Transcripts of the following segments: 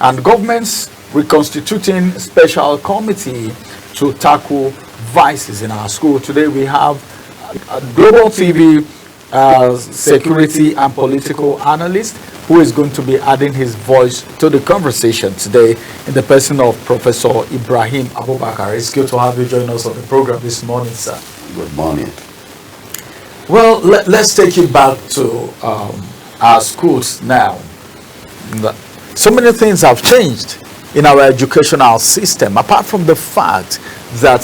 and government's reconstituting special committee to tackle vices in our school. Today we have Global TV security and political analyst who is going to be adding his voice to the conversation today in the person of Professor Ibrahim Abubakr. It's good to have you join us on the program this morning, sir. Good morning. Well, let's take it back to our schools now. So many things have changed in our educational system, apart from the fact that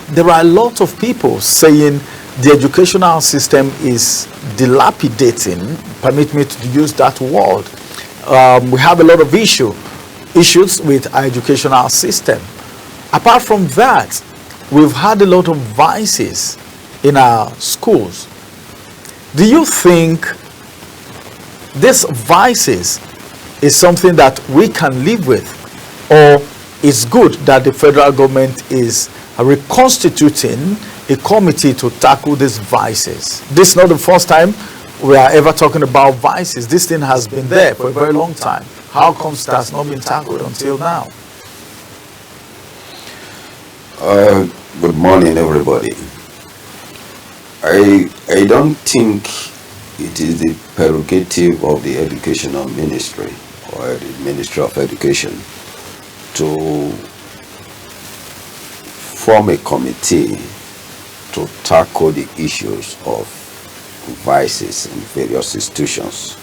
there are a lot of people saying the educational system is dilapidating. Permit me to use that word. We have a lot of issues with our educational system. Apart from that, we've had a lot of vices in our schools. Do you think these vices is something that we can live with, or it's good that the federal government is reconstituting a committee to tackle these vices? This is not the first time we are ever talking about vices. This thing has been there for a very long time. How comes it has not been tackled until now? Good morning, everybody. I don't think it is the prerogative of the educational ministry or the Ministry of Education to form a committee to tackle the issues of vices in various institutions.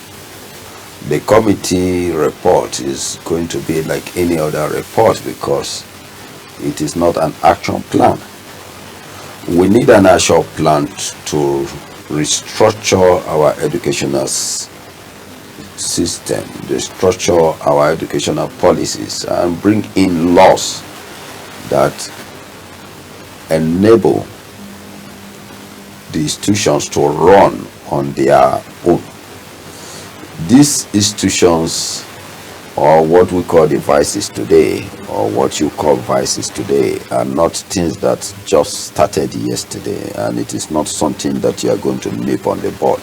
The committee report is going to be like any other report because it is not an action plan. We need an action plan to restructure our educational system, restructure our educational policies, and bring in laws that enable the institutions to run on their own. These institutions, or what we call the vices today, or what you call vices today, are not things that just started yesterday, and it is not something that you are going to nip on the bud.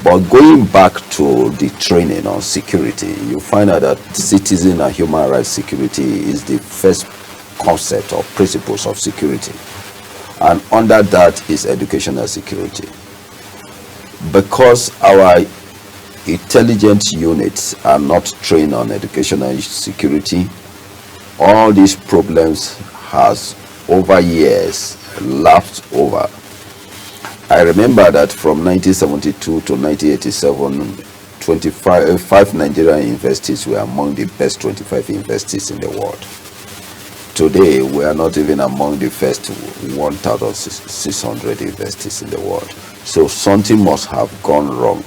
But going back to the training on security, you find out that citizen and human rights security is the first concept or principles of security. And under that is educational security. Because our intelligence units are not trained on educational security, all these problems has over years lapsed over. I remember that from 1972 to 1987, 5 Nigerian universities were among the best 25 universities in the world. Today, we are not even among the first 1,600 universities in the world. So something must have gone wrong.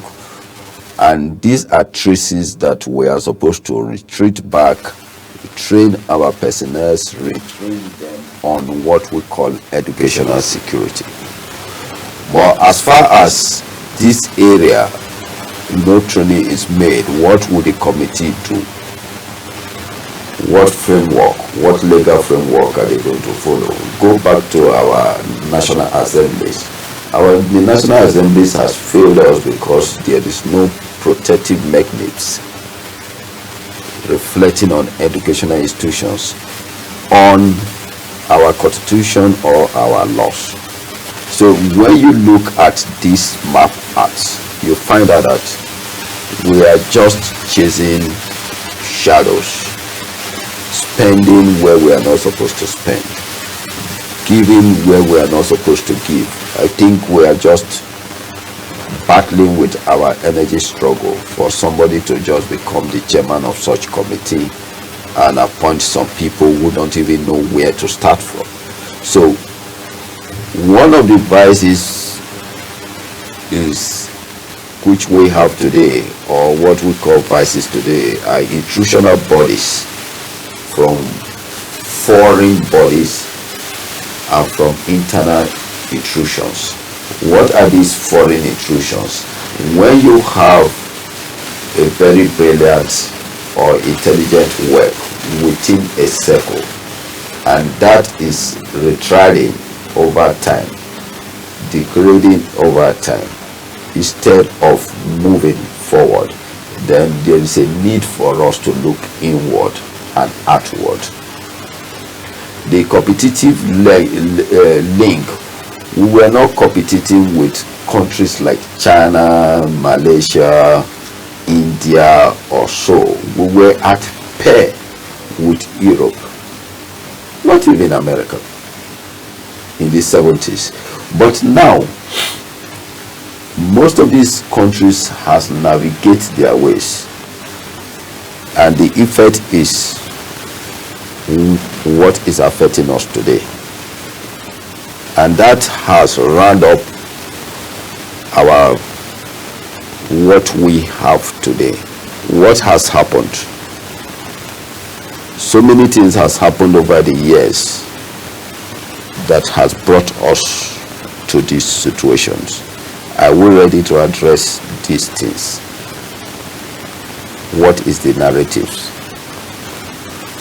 And these are traces that we are supposed to retreat back, train our personnel, retrain them on what we call educational security. But as far as this area, no training is made, what would the committee do? What framework, what legal framework are they going to follow? Go back to our national assemblies. The national assemblies has failed us because there is no protective mechanisms reflecting on educational institutions, on our constitution or our laws. So when you look at this map arts, you find out that we are just chasing shadows, spending where we are not supposed to spend, giving where we are not supposed to give. I think we are just battling with our energy struggle for somebody to just become the chairman of such committee and appoint some people who don't even know where to start from. So one of the vices is which we have today, or what we call vices today, are intrusional bodies from foreign bodies and from internal intrusions. What are these foreign intrusions? When you have a very brilliant or intelligent web within a circle, and that is retracting over time, degrading over time, instead of moving forward, then there is a need for us to look inward and outward. The competitive link, we were not competing with countries like China, Malaysia, India or so. We were at pair with Europe, not even America, in the 70s. But now, most of these countries has navigated their ways, and the effect is what is affecting us today, and that has rounded up our what we have today. What has happened? So many things has happened over the years that has brought us to these situations. Are we ready to address these things? What is the narratives?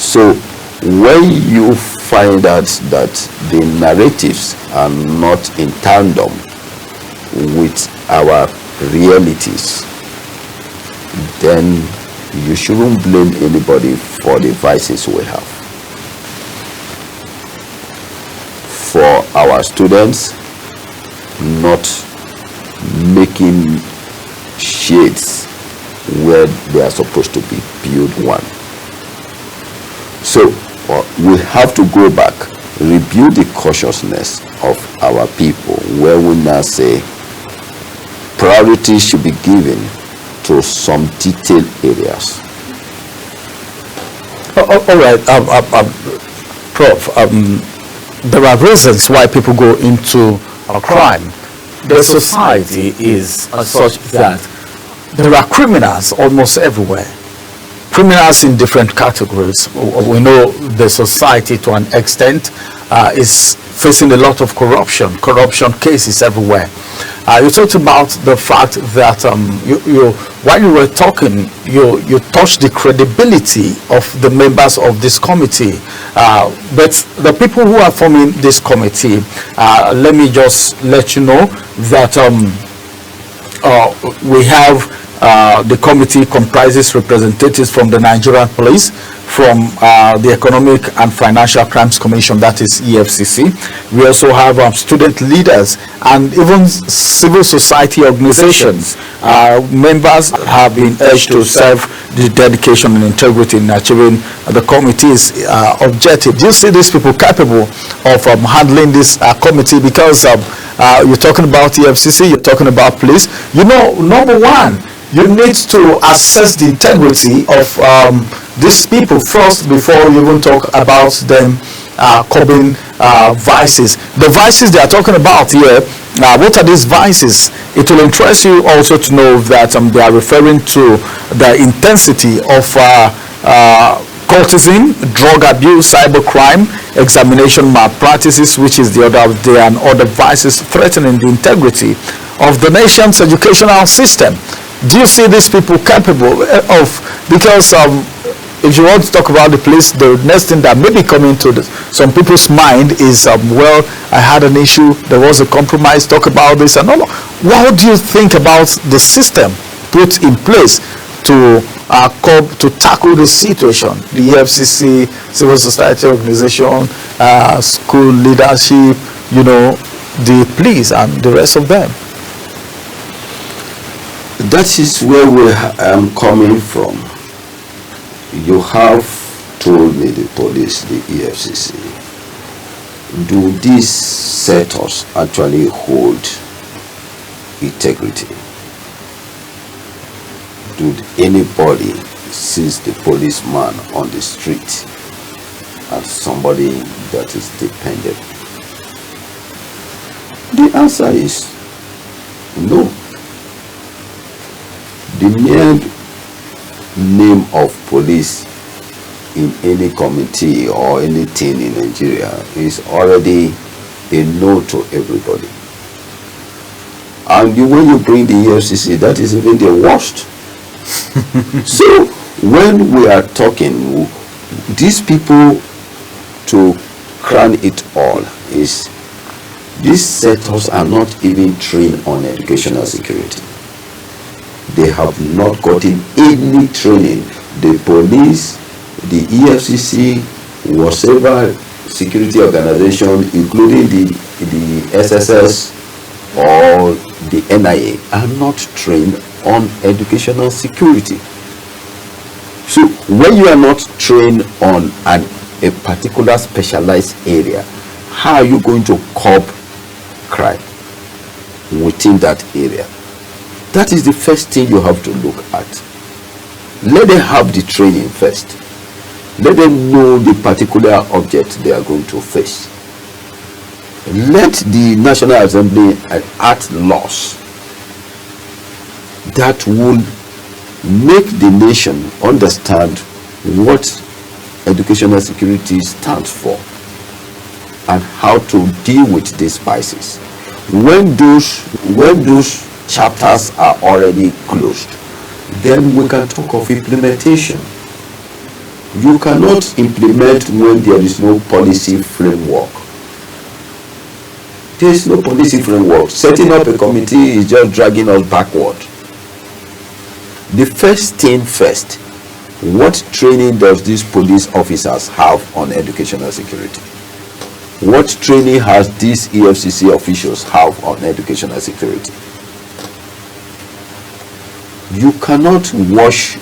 So when you find out that the narratives are not in tandem with our realities, then you shouldn't blame anybody for the vices we have. For our students not making shades where they are supposed to be built one. So we have to go back, rebuild the consciousness of our people, where we now say priority should be given to some detailed areas. All right, Prof. There are reasons why people go into crime. The society is such that there are criminals almost everywhere. Criminals in different categories. We know the society to an extent is facing a lot of corruption cases everywhere. You talked about the fact that while you were talking, you touched the credibility of the members of this committee. But the people who are forming this committee, let me just let you know that we have the committee comprises representatives from the Nigerian Police, from the Economic and Financial Crimes Commission, that is EFCC. We also have student leaders and even civil society organizations. Members have been urged to serve the dedication and integrity in achieving the committee's objective. Do you see these people capable of handling this committee? Because you're talking about EFCC, you're talking about police. You know, number one, you need to assess the integrity of these people first before you even talk about them curbing vices. The vices they are talking about here, what are these vices? It will interest you also to know that they are referring to the intensity of cultism, drug abuse, cybercrime, examination malpractices, which is the order of the day, and other vices threatening the integrity of the nation's educational system. Do you see these people capable of, because if you want to talk about the police, the next thing that may be coming to some people's mind is, well, I had an issue, there was a compromise, talk about this and all. What do you think about the system put in place to tackle this situation? The EFCC, civil society organization, school leadership, you know, the police and the rest of them. That is where we am coming from. You have told me, the police, the EFCC, do these sectors actually hold integrity? Do anybody sees the policeman on the street as somebody that is dependent? The answer is no. The mere name of police in any committee or anything in Nigeria is already a no to everybody. And when you bring the EFCC, that is even the worst. So when we are talking, these people, to crown it all, is these sectors are not even trained on educational security. they have not gotten any training. The police, the EFCC, whatever security organization, including the SSS or the NIA, are not trained on educational security. So when you are not trained on a particular specialized area, how are you going to curb crime within that area? That is the first thing you have to look at. Let them have the training first. Let them know the particular object they are going to face. Let the National Assembly enact laws that will make the nation understand what educational security stands for and how to deal with these spices. When those chapters are already closed, then we can talk of implementation. You cannot implement when there is no policy framework. There is no policy framework. Setting up a committee is just dragging us backward. The first thing first, what training does these police officers have on educational security? What training has these EFCC officials have on educational security? You cannot wash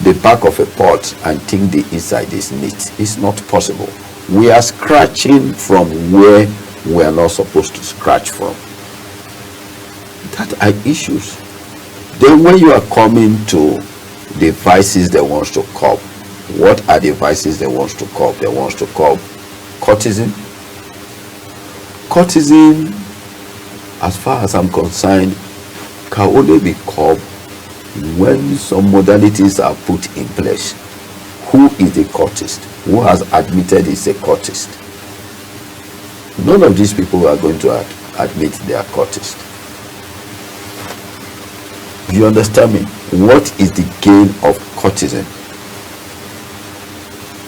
the back of a pot and think the inside is neat. It's not possible. We are scratching from where we are not supposed to scratch from. That are issues. Then when you are coming to the vices they want to curb, what are the vices they want to curb? They want to curb courtesan. Courtesan, as far as I'm concerned, can only be curbed when some modalities are put in place. Who is the courtist? Who has admitted he's a courtist? None of these people are going to admit they are courtist. You understand me? What is the gain of courtesan?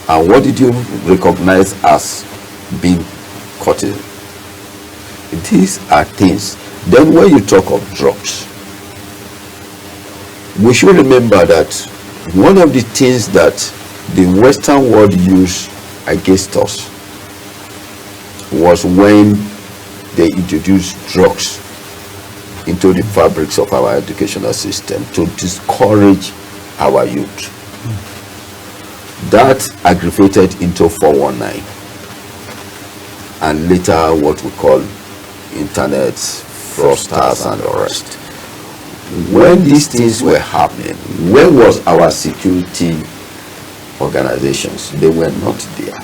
And what did you recognize as being courtesan? These are things. Then when you talk of drugs, we should remember that one of the things that the Western world used against us was when they introduced drugs into the fabrics of our educational system to discourage our youth. That aggravated into 419 and later what we call internet fraudsters and the rest. When these things were happening, where was our security organizations? They were not there.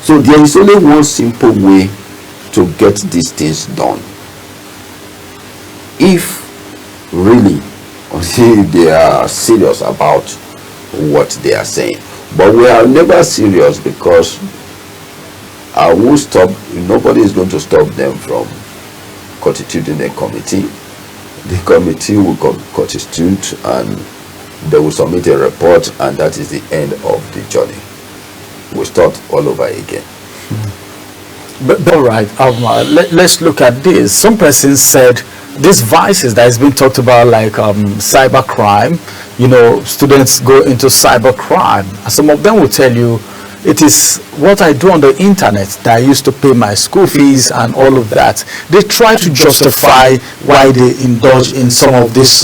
So there is only one simple way to get these things done. If really they are serious about what they are saying. But we are never serious because I will stop, nobody is going to stop them from constituting a committee. The committee will constitute and they will submit a report, and that is the end of the journey. We'll start all over again. But all right, let's look at this. Some persons said these vices that has been talked about, like cyber crime, students go into cyber crime. Some of them will tell you it is what I do on the internet that I used to pay my school fees and all of that. They try to justify why they indulge in some of these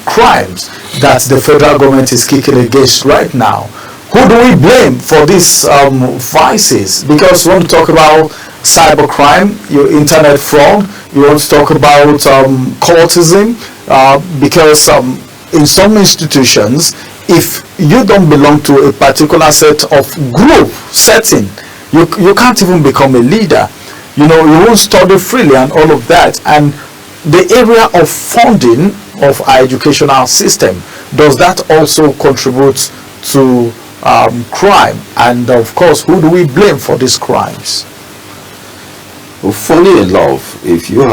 crimes that the federal government is kicking against right now. Who do we blame for these vices? Because we want to talk about cyber crime, your internet fraud, you want to talk about cultism, because in some institutions, if you don't belong to a particular set of group setting, you can't even become a leader. You won't study freely and all of that. And the area of funding of our educational system, does that also contribute to crime? And of course, who do we blame for these crimes? Well, funny enough, if you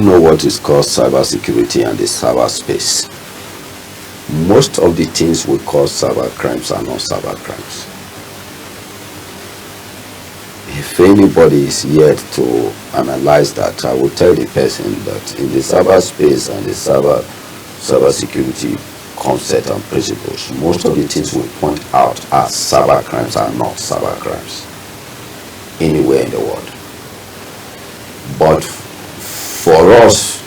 know what is called cybersecurity and the cyberspace, most of the things we call cyber crimes are not cyber crimes. if anybody is yet to analyze that, I will tell the person that in the cyberspace and the cyber security concept and principles, most of the things we point out as cyber crimes are not cyber crimes anywhere in the world. But for us,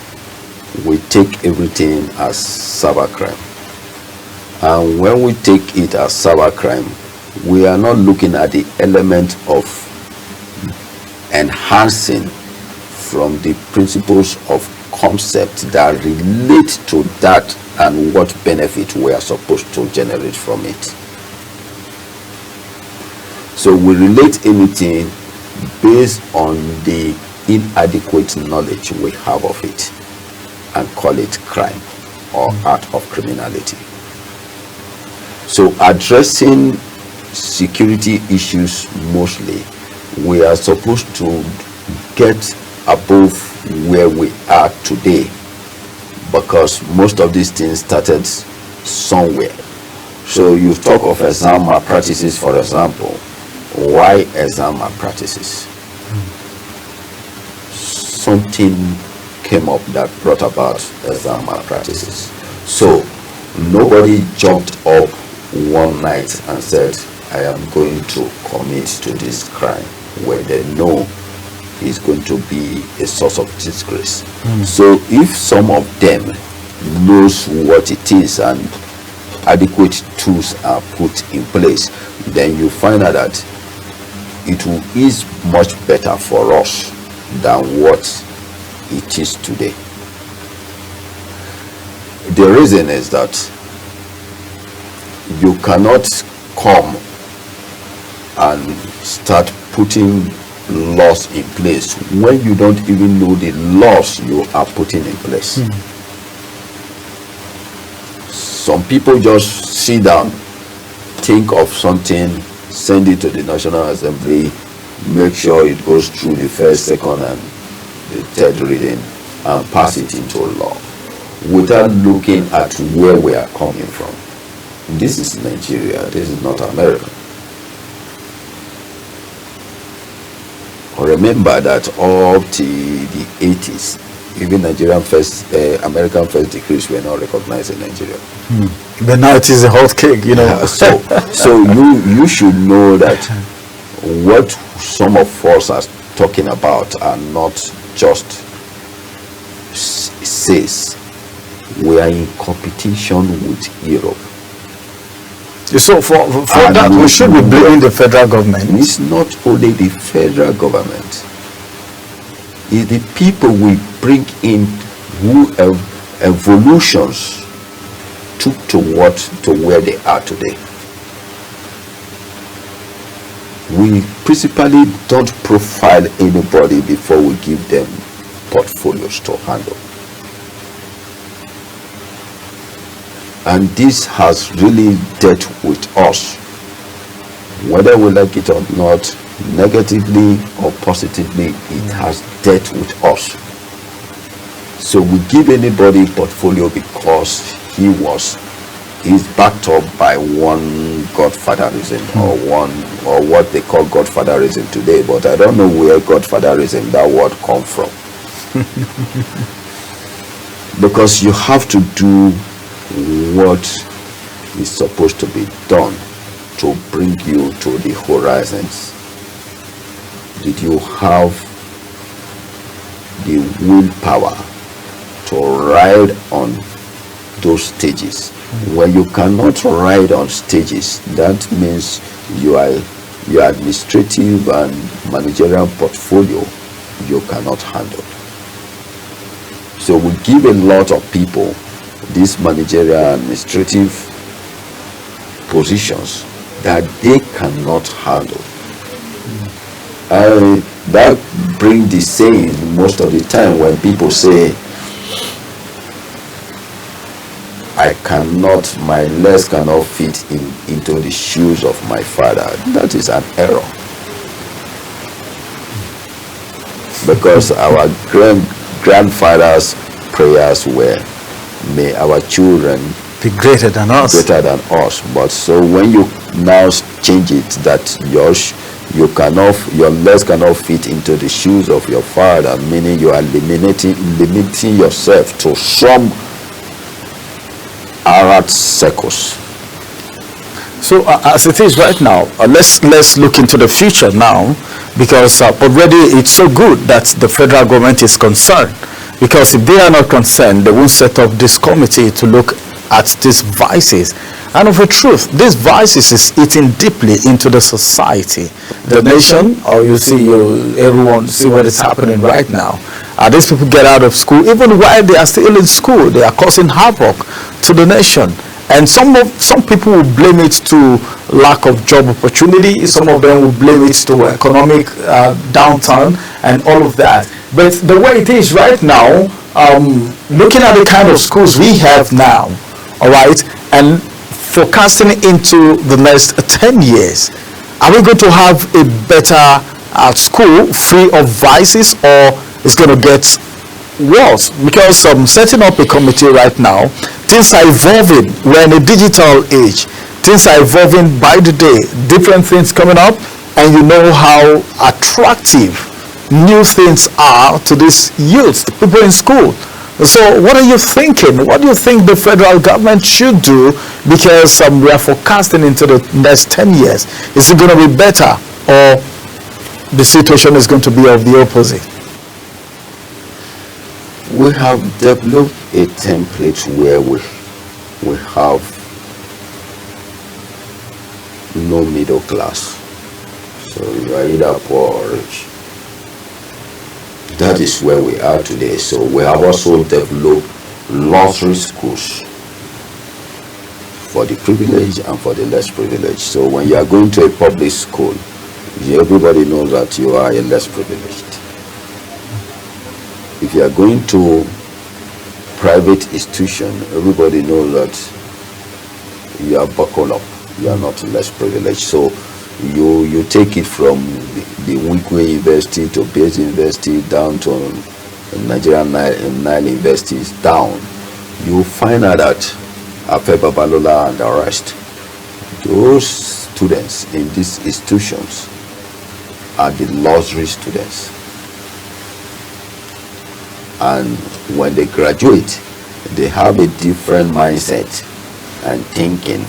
we take everything as cyber crime. And when we take it as cyber crime, we are not looking at the element of enhancing from the principles of concept that relate to that and what benefit we are supposed to generate from it. So we relate anything based on the inadequate knowledge we have of it and call it crime or act of criminality. So addressing security issues mostly, we are supposed to get above where we are today, because most of these things started somewhere. So you talk of exam malpractices, for example. Why exam malpractices? Something came up that brought about exam malpractices. So nobody jumped up one night and said, I am going to commit to this crime, when they know it's going to be a source of disgrace. So if some of them knows what it is and adequate tools are put in place, then you find out that it is much better for us than what it is today. The reason is that you cannot come and start putting laws in place when you don't even know the laws you are putting in place. Some people just sit down, think of something, send it to the National Assembly, make sure it goes through the first, second, and the third reading, and pass it into law without looking at where we are coming from. This is Nigeria, this is not America. Remember that up to the 80s, even American first degrees were not recognized in Nigeria. But now it is a hot cake, you know. So you should know that what some of us are talking about are not just says. We are in competition with Europe. So for that, we should be blaming the federal government. It's not only the federal government. It's the people we bring in who evolutions took to where they are today. We principally don't profile anybody before we give them portfolios to handle. And this has really dealt with us, whether we like it or not, negatively or positively, it has dealt with us. So we give anybody a portfolio because he's backed up by one godfatherism or what they call godfatherism today, but I don't know where godfatherism, that word, come from. Because you have to do what is supposed to be done to bring you to the horizons. Did you have the willpower to ride on those stages? When you cannot ride on stages, that means your administrative and managerial portfolio you cannot handle. So we give a lot of people these managerial administrative positions that they cannot handle. And that brings the saying most of the time when people say, my legs cannot fit into the shoes of my father. That is an error. Because our grandfathers' prayers were, may our children be greater than us. Greater than us. But so when you now change it that your legs cannot fit into the shoes of your father, meaning you are limiting yourself to some Arab circles. So as it is right now, let's look into the future now, because already it's so good that the federal government is concerned, because if they are not concerned, they won't set up this committee to look at these vices. And of a truth, these vices is eating deeply into the society, the nation, or everyone see what is happening right now. These people get out of school, even while they are still in school, they are causing havoc to the nation. And some people will blame it to lack of job opportunity. Some of them will blame it to economic downturn and all of that. But the way it is right now, looking at the kind of schools we have now, all right, and forecasting into the next 10 years, are we going to have a better school free of vices, or it's going to get worse? Because setting up a committee right now, things are evolving. We're in a digital age. Things are evolving by the day. Different things coming up, and you know how attractive new things are to these youth, people in school. So what are you thinking? What do you think the federal government should do? Because we are forecasting into the next 10 years. Is it going to be better, or the situation is going to be of the opposite? We have developed a template where we have no middle class. So you are either poor or rich. That is where we are today. So we have also developed luxury schools for the privileged and for the less privileged. So when you are going to a public school, everybody knows that you are a less privileged. If you are going to private institution, everybody knows that you are buckled up. You are not less privileged. So you take it from the Wikwe University to Base University down to Nigerian Nile universities down. You find out that Afe Babalola and the rest, those students in these institutions are the luxury students. And when they graduate, they have a different mindset and thinking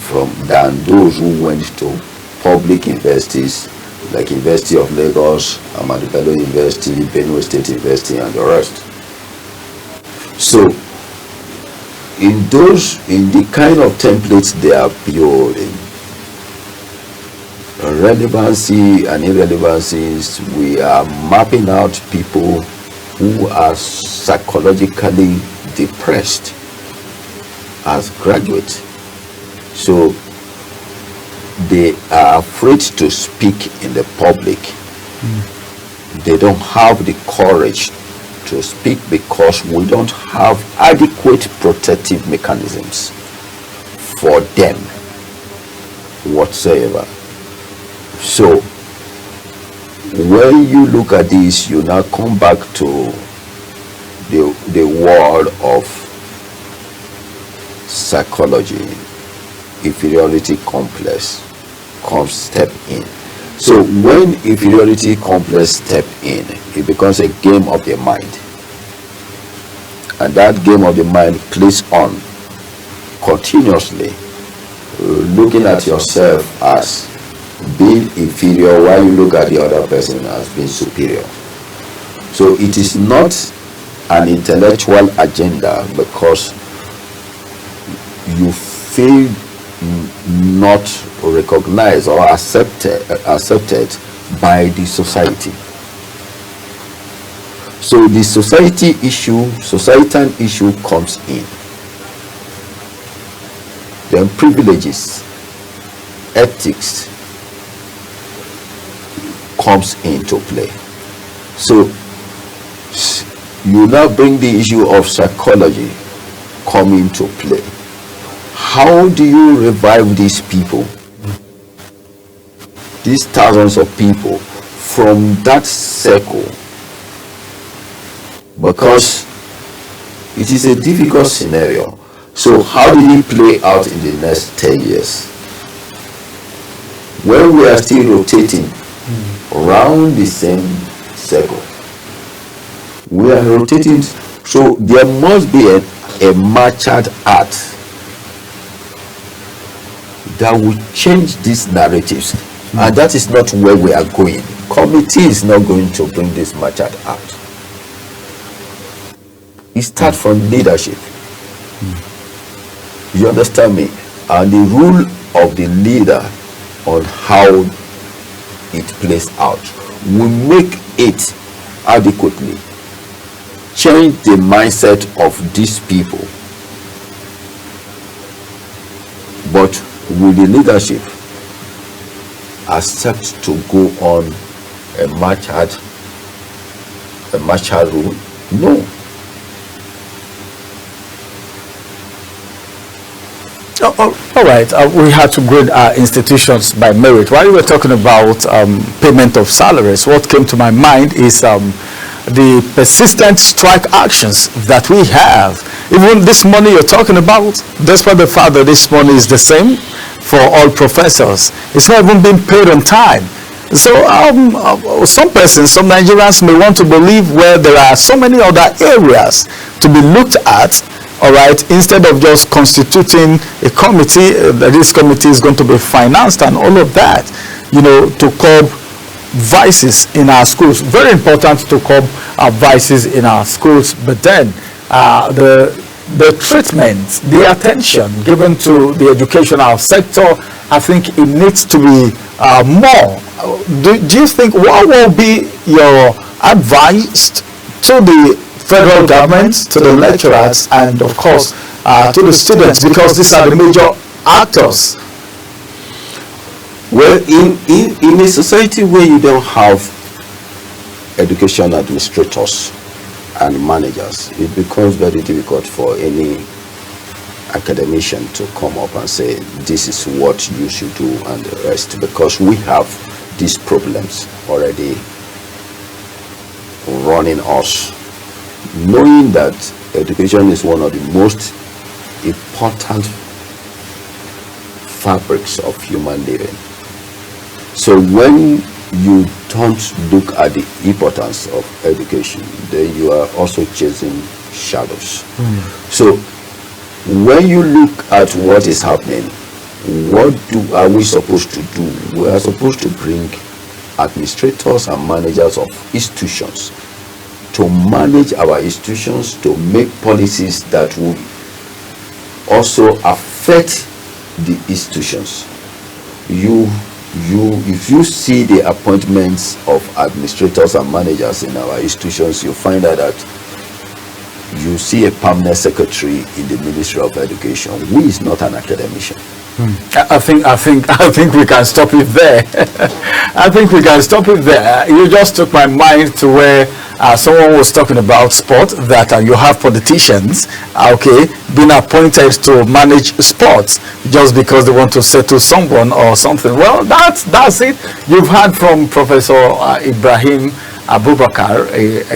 than those who went to public universities like University of Lagos, Ahmadu Bello University, Benue State University, and the rest. So in the kind of templates they are building, relevancy and irrelevancies, we are mapping out people who are psychologically depressed as graduates. So they are afraid to speak in the public. They don't have the courage to speak because we don't have adequate protective mechanisms for them whatsoever. So when you look at this, you now come back to the world of psychology. Inferiority complex comes step in. So when inferiority complex step in, it becomes a game of the mind, and that game of the mind plays on continuously, looking at yourself as being inferior while you look at the other person as being superior. So it is not an intellectual agenda because you feel not recognized or accepted by the society. So the societal issue comes in. Then privileges, ethics comes into play. So you now bring the issue of psychology come into play. How do you revive these people, these thousands of people, from that circle? Because it is a difficult scenario. So how did it play out in the next 10 years? When we are still rotating around the same circle, we are rotating, so there must be a matured art that will change these narratives, and that is not where we are going. Committee is not going to bring this matured art. It starts from leadership. You understand me? And the rule of the leader on how it plays out will make it adequately change the mindset of these people. But will the leadership accept to go on a matured rule? No. All right, we had to grade our institutions by merit. While you were talking about payment of salaries, what came to my mind is the persistent strike actions that we have. Even this money you're talking about, despite the fact that this money is the same for all professors, it's not even being paid on time. So some persons, some Nigerians may want to believe where there are so many other areas to be looked at, all right, instead of just constituting a committee, this committee is going to be financed and all of that, you know, to curb vices in our schools. Very important to curb vices in our schools, but then the treatment, the attention given to the educational sector, I think it needs to be more. Do you think, what will be your advice to the federal government, to the lecturers, and of course to the students, because these are the major actors? Well, in a society where you don't have education administrators and managers, it becomes very difficult for any academician to come up and say this is what you should do and the rest, because we have these problems already running us. Knowing that education is one of the most important fabrics of human living. So when you don't look at the importance of education, then you are also chasing shadows. So when you look at what is happening, what are we supposed to do? We are supposed to bring administrators and managers of institutions to manage our institutions, to make policies that will also affect the institutions. If you see the appointments of administrators and managers in our institutions, you find out that you see a permanent secretary in the Ministry of Education who is not an academician. I think we can stop it there. I think we can stop it there. You just took my mind to where someone was talking about sport, that you have politicians, being appointed to manage sports just because they want to settle someone or something. Well, that's it. You've heard from Professor Ibrahim Abubakr.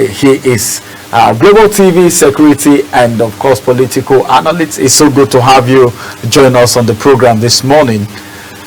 He is Global TV security and of course political analyst. It's so good to have you join us on the program this morning.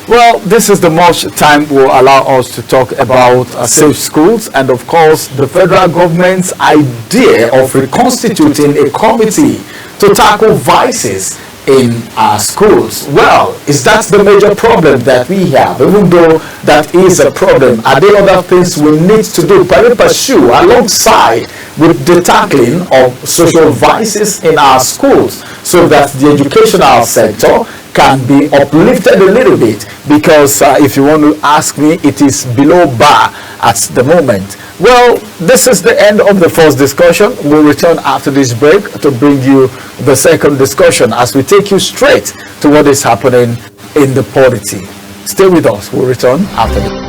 Well, this is the much time will allow us to talk about safe schools and of course the federal government's idea of reconstituting a committee to tackle vices in our schools. Well, is that the major problem that we have? Even though that is a problem, are there other things we need to do, pursue alongside with the tackling of social vices in our schools, so that the educational sector can be uplifted a little bit? Because if you want to ask me, it is below bar at the moment. Well, this is the end of the first discussion. We'll return after this break to bring you the second discussion as we take you straight to what is happening in the polity. Stay with us. We'll return after this.